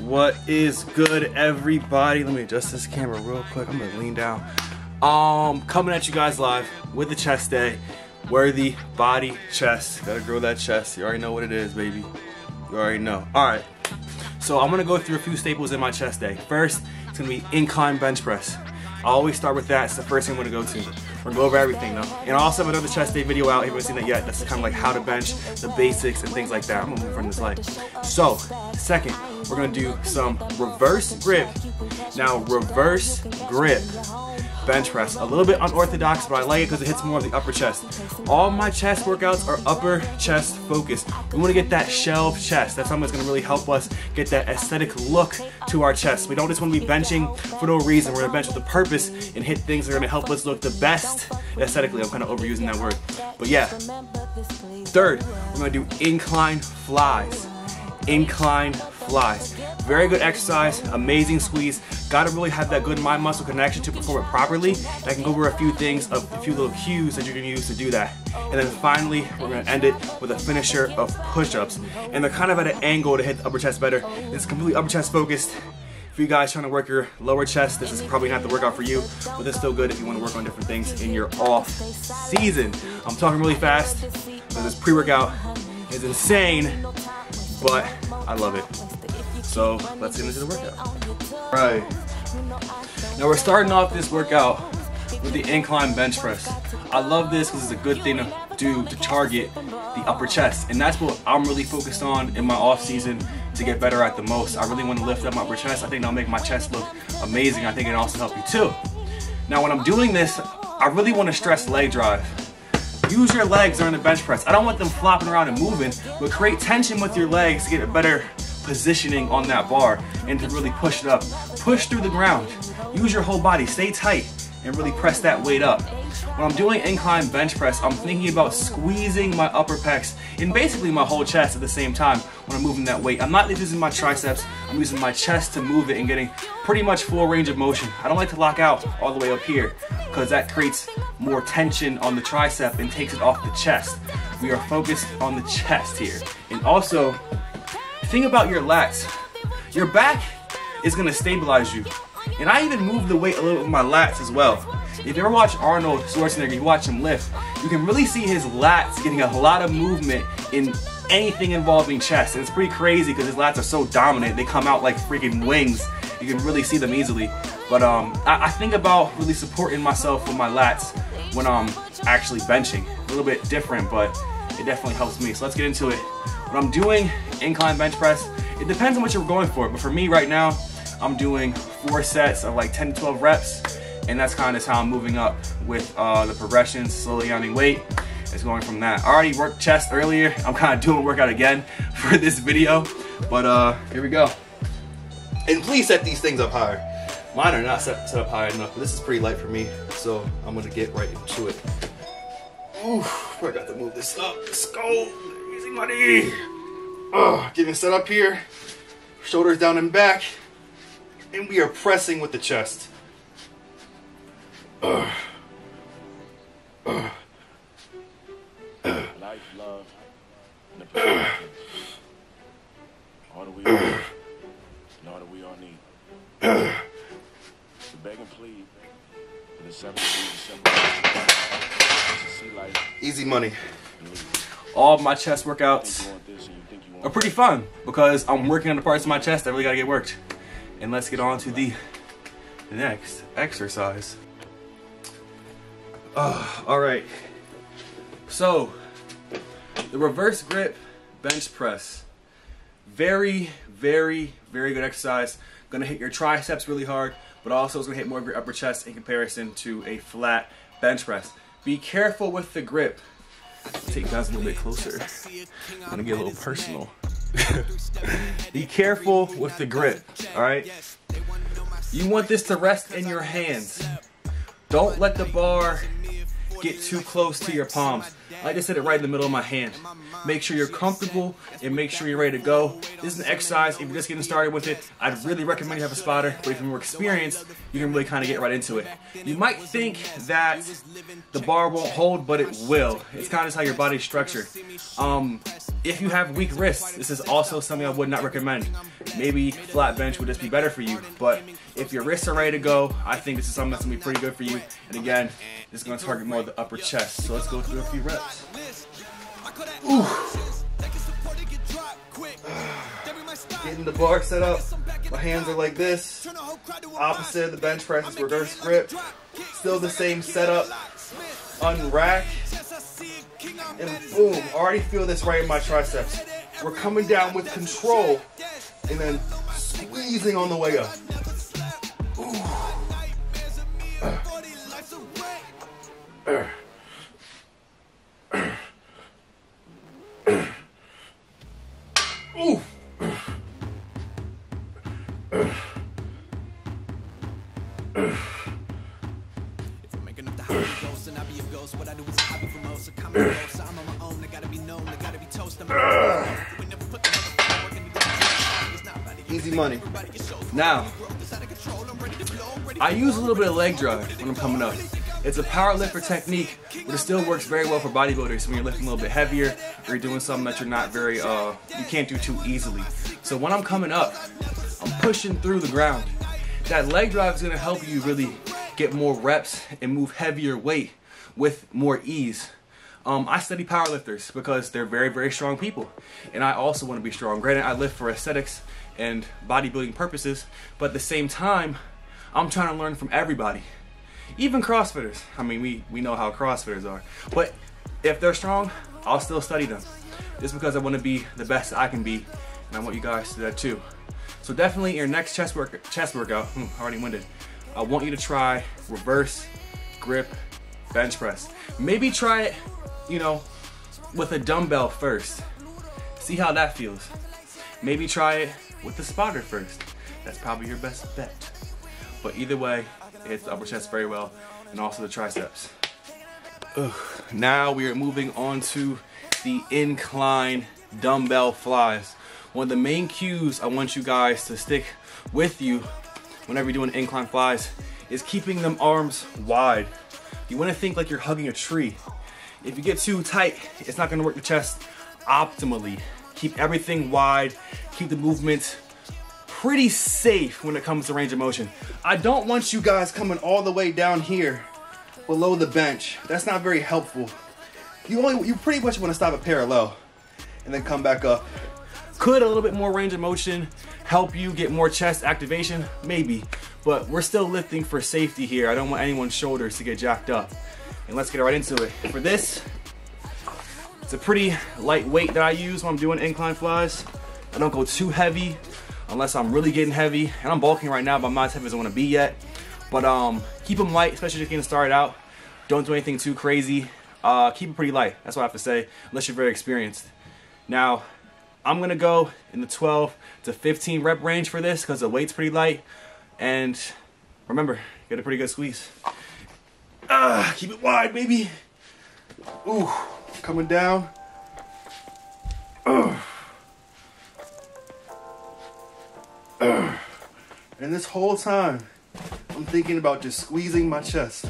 What is good, everybody? Let me adjust this camera real quick. I'm gonna lean down. Coming at you guys live with the chest day. Worthybody chest. Gotta grow that chest. You already know what it is, baby. You already know. Alright. So I'm gonna go through a few staples in my chest day. First, it's gonna be incline bench press. I always start with that. It's the first thing I'm gonna go to. We're gonna go over everything though. And I also have another chest day video out. If you haven't seen that yet, that's kind of like how to bench, the basics and things like that. I'm gonna move in front of this light. So, second, we're gonna do some reverse grip. Now, reverse grip bench press. A little bit unorthodox, but I like it because it hits more of the upper chest. All my chest workouts are upper chest focused. We want to get that shelved chest. That's something that's going to really help us get that aesthetic look to our chest. We don't just want to be benching for no reason. We're going to bench with a purpose and hit things that are going to help us look the best aesthetically. I'm kind of overusing that word. But yeah. Third, we're going to do incline flies. Incline flies. Very good exercise, amazing squeeze. Gotta really have that good mind muscle connection to perform it properly. And I can go over a few things, a few little cues that you can use to do that. And then finally, we're gonna end it with a finisher of push-ups. And they're kind of at an angle to hit the upper chest better. It's completely upper chest focused. If you guys trying to work your lower chest, this is probably not the workout for you, but it's still good if you want to work on different things in your off season. I'm talking really fast because this pre-workout is insane, but I love it. So let's get into the workout. Right. Now we're starting off this workout with the incline bench press. I love this because it's a good thing to do to target the upper chest, and that's what I'm really focused on in my off season to get better at the most. I really want to lift up my upper chest. I think that'll make my chest look amazing. I think it'll also help you too. Now when I'm doing this, I really want to stress leg drive. Use your legs during the bench press. I don't want them flopping around and moving, but create tension with your legs to get a better positioning on that bar and to really push it up. Push through the ground. Use your whole body. Stay tight and really press that weight up. When I'm doing incline bench press, I'm thinking about squeezing my upper pecs and basically my whole chest at the same time when I'm moving that weight. I'm not using my triceps, I'm using my chest to move it and getting pretty much full range of motion. I don't like to lock out all the way up here because that creates more tension on the tricep and takes it off the chest. We are focused on the chest here. And also, think about your lats. Your back is gonna stabilize you. And I even move the weight a little bit with my lats as well. If you ever watch Arnold Schwarzenegger, you watch him lift, you can really see his lats getting a lot of movement in anything involving chest. And it's pretty crazy because his lats are so dominant. They come out like freaking wings. You can really see them easily. But I think about really supporting myself with my lats when I'm actually benching. A little bit different, but it definitely helps me. So let's get into it. When I'm doing incline bench press, it depends on what you're going for. But for me right now, I'm doing 4 sets of like 10 to 12 reps. And that's kind of how I'm moving up with the progressions, slowly adding weight. It's going from that. I already worked chest earlier. I'm kind of doing a workout again for this video. But here we go. And please set these things up higher. Mine are not set up high enough, but this is pretty light for me. So I'm gonna get right into it. Ooh, I got to move this up. Let's go. Easy money. Getting set up here. Shoulders down and back. And we are pressing with the chest. Life, love, and the perspective. All that we all need, and all that we all need. To beg and plead for the 7 degrees to see life. Easy money. All of my chest workouts are pretty fun because I'm working on the parts of my chest that really gotta get worked. And let's get on to the next exercise. Alright, so the reverse grip bench press. Very, very, very good exercise. Gonna hit your triceps really hard, but also it's gonna hit more of your upper chest in comparison to a flat bench press. Be careful with the grip. Take you guys a little bit closer. I'm gonna get a little personal. Be careful with the grip, alright? You want this to rest in your hands. Don't let the bar get too close to your palms. I just set it right in the middle of my hand. Make sure you're comfortable and make sure you're ready to go. This is an exercise. If you're just getting started with it, I'd really recommend you have a spotter, but if you're more experienced, you can really kind of get right into it. You might think that the bar won't hold, but it will. It's kind of just how your body's structured. If you have weak wrists, this is also something I would not recommend. Maybe flat bench would just be better for you, but if your wrists are ready to go, I think this is something that's going to be pretty good for you. And again, this is going to target more of the upper chest. So let's go through a few reps. Ooh. Getting the bar set up. My hands are like this. Opposite of the bench press is reverse grip. Still the same setup. Unrack. And boom, already feel this right in my triceps. We're coming down with control and then squeezing on the way up. Ooh. Easy money. Now, I use a little bit of leg drive when I'm coming up. It's a power lifter technique, but it still works very well for bodybuilders when you're lifting a little bit heavier or you're doing something that you're not very, you can't do too easily. So when I'm coming up, I'm pushing through the ground. That leg drive is going to help you really get more reps and move heavier weight with more ease. I study powerlifters because they're very, very strong people. And I also want to be strong. Granted, I lift for aesthetics and bodybuilding purposes, but at the same time, I'm trying to learn from everybody. Even CrossFitters. I mean, we know how CrossFitters are. But if they're strong, I'll still study them. Just because I want to be the best I can be, and I want you guys to do that too. So definitely in your next chest workout, already winded, I want you to try reverse grip bench press. Maybe try it, you know, with a dumbbell first. See how that feels. Maybe try it with the spotter first. That's probably your best bet. But either way, it hits the upper chest very well, and also the triceps. Now we are moving on to the incline dumbbell flies. One of the main cues I want you guys to stick with you whenever you're doing incline flies is keeping them arms wide. You want to think like you're hugging a tree. If you get too tight, it's not going to work the chest optimally. Keep everything wide, keep the movement pretty safe when it comes to range of motion. I don't want you guys coming all the way down here below the bench. That's not very helpful. You pretty much want to stop at parallel and then come back up. Could a little bit more range of motion help you get more chest activation? Maybe, but we're still lifting for safety here. I don't want anyone's shoulders to get jacked up. And let's get right into it. For this, it's a pretty light weight that I use when I'm doing incline flies. I don't go too heavy unless I'm really getting heavy. And I'm bulking right now, but I'm not as heavy as I want to be yet. But keep them light, especially just getting started out. Don't do anything too crazy. Keep it pretty light. That's what I have to say, unless you're very experienced. Now, I'm going to go in the 12 to 15 rep range for this because the weight's pretty light. And remember, get a pretty good squeeze. Keep it wide, baby. Ooh, coming down. And this whole time, I'm thinking about just squeezing my chest.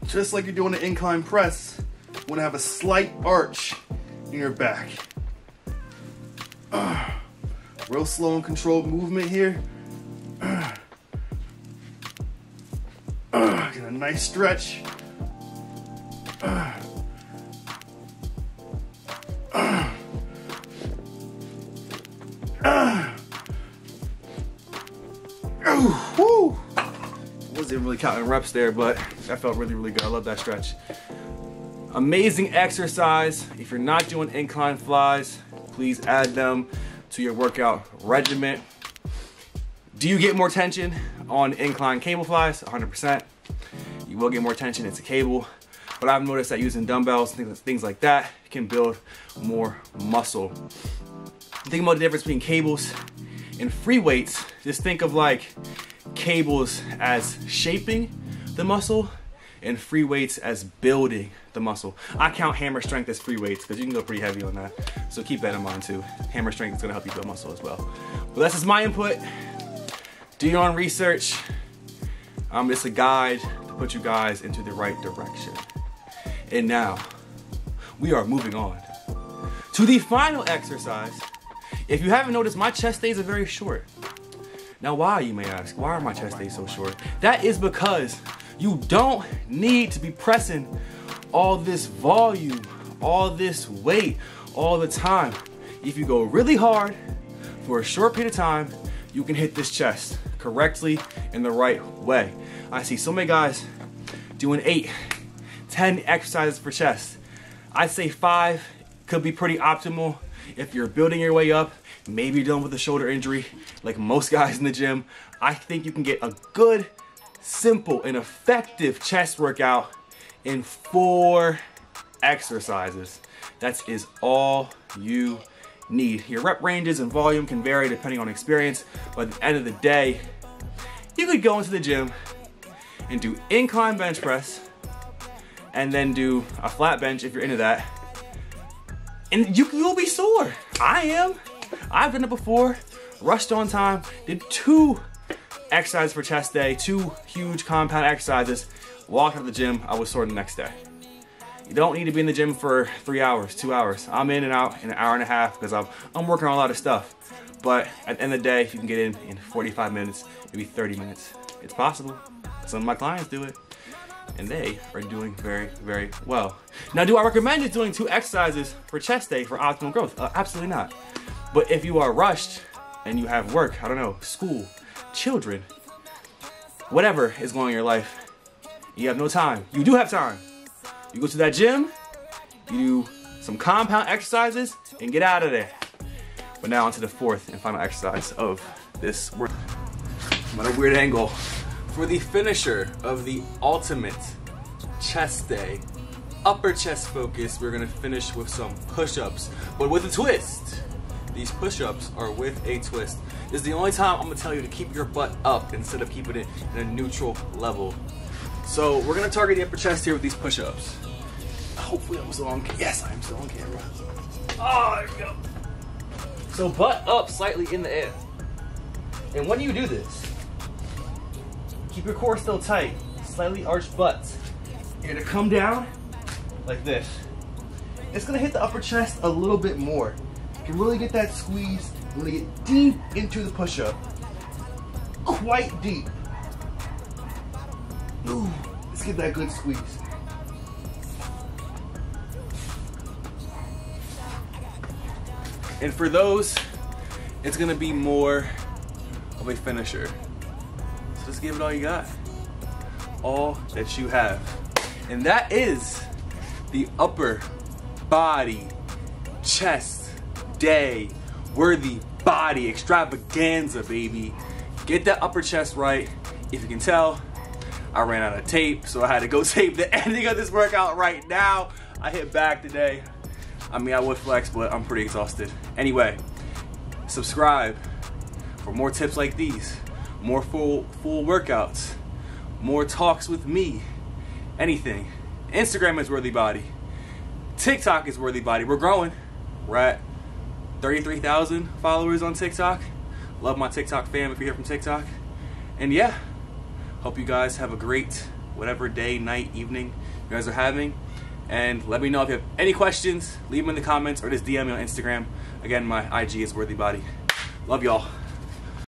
Just like you're doing an incline press, you want to have a slight arch in your back. Real slow and controlled movement here. Get a nice stretch. Woo! Wasn't really counting reps there, but that felt really, really good. I love that stretch. Amazing exercise. If you're not doing incline flies, please add them to your workout regimen. Do you get more tension on incline cable flies? 100%. You will get more tension, it's a cable. But I've noticed that using dumbbells, things like that, can build more muscle. Think about the difference between cables and free weights. Just think of like cables as shaping the muscle and free weights as building the muscle. I count hammer strength as free weights because you can go pretty heavy on that. So keep that in mind too. Hammer strength is gonna help you build muscle as well. But that's just my input. Do your own research. It's a guide to put you guys into the right direction. And now, we are moving on to the final exercise. If you haven't noticed, my chest days are very short. Now why, you may ask? Why are my chest days so short? That is because you don't need to be pressing all this volume, all this weight, all the time. If you go really hard for a short period of time, you can hit this chest correctly in the right way. I see so many guys doing 8, 10 exercises for chest. I'd say 5 could be pretty optimal if you're building your way up. Maybe you're dealing with a shoulder injury like most guys in the gym. I think you can get a good, simple, and effective chest workout in 4 exercises. That is all you need. Your rep ranges and volume can vary depending on experience, but at the end of the day, you could go into the gym and do incline bench press and then do a flat bench if you're into that, and you'll be sore. I am. I've done it before, rushed on time, did 2 exercises for chest day, 2 huge compound exercises, walked out of the gym, I was sore the next day. You don't need to be in the gym for 3 hours, 2 hours. I'm in and out in an hour and a half because I'm working on a lot of stuff. But at the end of the day, you can get in 45 minutes, maybe 30 minutes. It's possible. Some of my clients do it, and they are doing very, very well. Now, do I recommend just doing 2 exercises for chest day for optimal growth? Absolutely not. But if you are rushed and you have work, I don't know, school, children, whatever is going on in your life, you have no time. You do have time. You go to that gym, you do some compound exercises, and get out of there. But now onto the 4th and final exercise of this work. I'm at a weird angle. For the finisher of the ultimate chest day, upper chest focus, we're gonna finish with some push-ups, but with a twist. These push-ups are with a twist. This is the only time I'm gonna tell you to keep your butt up instead of keeping it in a neutral level. So we're gonna target the upper chest here with these push-ups. Hopefully I'm still on camera. Yes, I'm still on camera. Oh, there we go. So butt up slightly in the air. And when you do this, keep your core still tight, slightly arched butts. You're gonna come down like this. It's gonna hit the upper chest a little bit more. You can really get that squeeze. You're gonna get deep into the push-up. Quite deep. Ooh, let's get that good squeeze. And for those, it's gonna be more of a finisher. So just give it all you got. All that you have. And that is the upper body chest day worthy body extravaganza, baby. Get that upper chest right. If you can tell, I ran out of tape, so I had to go tape the ending of this workout right now. I hit back today. I mean, I would flex, but I'm pretty exhausted. Anyway, subscribe for more tips like these, more full workouts, more talks with me, anything. Instagram is Worthybody. TikTok is Worthybody. We're growing. We're at 33,000 followers on TikTok. Love my TikTok fam if you're here from TikTok. And yeah, hope you guys have a great whatever day, night, evening you guys are having. And let me know if you have any questions. Leave them in the comments or just DM me on Instagram. Again, my IG is Worthybody. Love y'all.